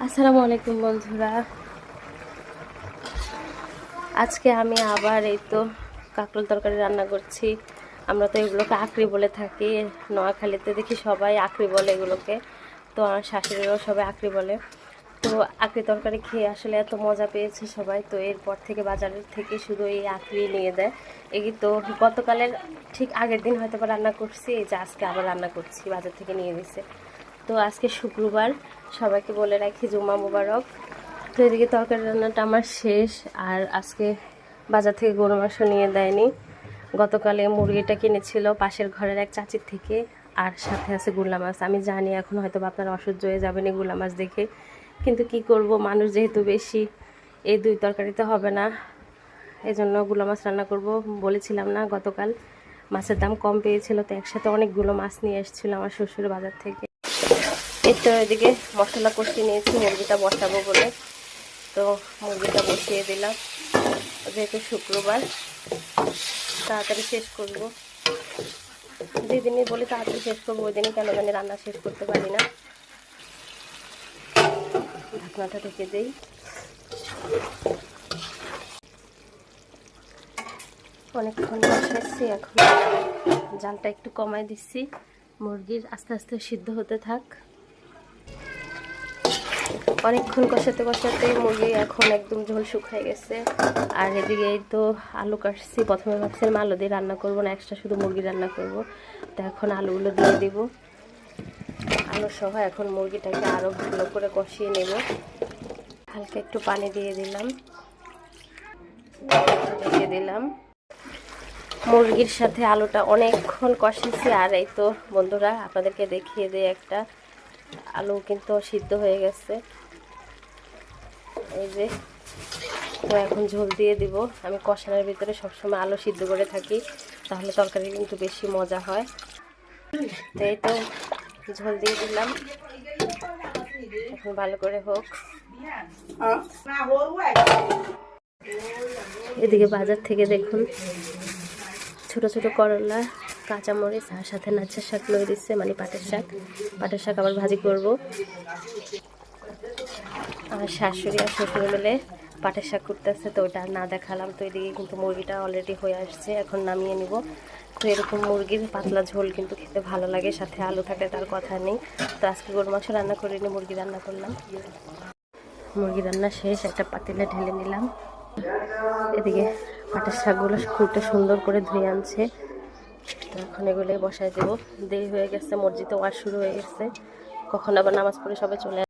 আসসালামু আলাইকুম বন্ধুরা। আজকে আমি আবার এই তো কাঁকরোল তরকারি রান্না করছি। আমরা তো এগুলোকে আঁকড়ি বলে থাকি, নোয়াখালীতে দেখি সবাই আঁকড়ি বলে এগুলোকে। তো আমার শাশুড়িরাও সবাই আঁকড়ি বলে। তো আঁকড়ি তরকারি খেয়ে আসলে এত মজা পেয়েছে সবাই, তো এরপর থেকে বাজারের থেকে শুধু এই আঁকড়ি নিয়ে দেয়। এই তো গতকালের ঠিক আগের দিন হয়তো বা রান্না করছি, এই যে আজকে আবার রান্না করছি, বাজার থেকে নিয়ে দিছে। তো আজকে শুক্রবার, সবাইকে বলে রাখি জুম্মা মুবারক। তো এদিকে তরকারি রান্নাটা আমার শেষ। আর আজকে বাজার থেকে গরু মাংস নিয়ে দেয়নি, গতকালে মুরগিটা কিনেছিল পাশের ঘরের এক চাচির থেকে, আর সাথে আছে গুল্লা মাছ। আমি জানি এখন হয়তো আপনারা অসহ্য হয়ে যাবেন এই গুল্লা মাছ দেখে, কিন্তু কি করব, মানুষ যেহেতু বেশি, এই দুই তরকারিতে হবে না, এই জন্য গুল্লা মাছ রান্না করব। বলেছিলাম না গতকাল মাছের দাম কম পেয়েছিল, তো একসাথে অনেকগুলো মাছ নিয়ে এসেছিলো আমার শ্বশুর বাজার থেকে। এই তো এদিকে মশলা কষিয়ে নিয়েছি মুরগিটা বসাবো বলে, তো মুরগিটা বসিয়ে দিলাম। যেহেতু শুক্রবার তাড়াতাড়ি শেষ করব, যেদিনই বলি তাড়াতাড়ি শেষ করবো ওই দিনই কেন জানি রান্না শেষ করতে পারি না। ঢাকনাটা ঢেকে দিই। অনেকক্ষণ বসাচ্ছি, এখন জালটা একটু কমাই দিচ্ছি, মুরগির আস্তে আস্তে সিদ্ধ হতে থাক। অনেকক্ষণ কষাতে কষাতে মুরগি এখন একদম ঝোল শুকিয়ে গেছে। আর এদিকে এই তো আলু কাটছি, প্রথমে ভাবছিলাম আলু দিয়ে রান্না করবো না, এক্সট্রা শুধু মুরগি রান্না করব। তো এখন আলুগুলো দিয়ে দিব, আলু সহ এখন মুরগিটাকে আরও ভালো করে কষিয়ে নেব। হালকা একটু পানি দিয়ে দিলাম, রেখে দিলাম। মুরগির সাথে আলুটা অনেকক্ষণ কষেছি। আর এই তো বন্ধুরা আপনাদেরকে দেখিয়ে দিই, একটা আলু কিন্তু সিদ্ধ হয়ে গেছে, এই যে। তো এখন ঝোল দিয়ে দিব। আমি কষানোর ভিতরে সবসময় আলু সিদ্ধ করে থাকি, তাহলে তরকারি কিন্তু বেশি মজা হয়। তো এই তো ঝোল দিয়ে দিলাম, এখন ভালো করে হোক। এদিকে বাজার থেকে দেখুন ছোট ছোট করলা, কাঁচামরিচ, আর সাথে নাচের শাক লয়ে দিচ্ছে, মানে পাটের শাক। পাটের শাক আবার ভাজি করব। আমার শাশুড়ি আর শ্বশুর মিলে পাটের শাক করতেছে, তো ওটা না দেখালাম। তো এদিকে কিন্তু মুরগিটা অলরেডি হয়ে আসছে, এখন নামিয়ে নিব। তো এরকম মুরগির পাতলা ঝোল কিন্তু খেতে ভালো লাগে, সাথে আলু থাকলে তার কথা নেই। তো আজকে গরু মাংস রান্না করিনি, মুরগি রান্না করলাম। মুরগি রান্না শেষ, একটা পাতিলে ঢেলে নিলাম। এদিকে পাটের শাকগুলো খুঁটে সুন্দর করে ধুয়ে আনছে, তো এখন এগুলোই বসায় দেবো। দেরি হয়ে গেছে, মসজিদে ওয়াজ শুরু হয়ে গেছে, কখন আবার নামাজ পড়ে সবাই চলে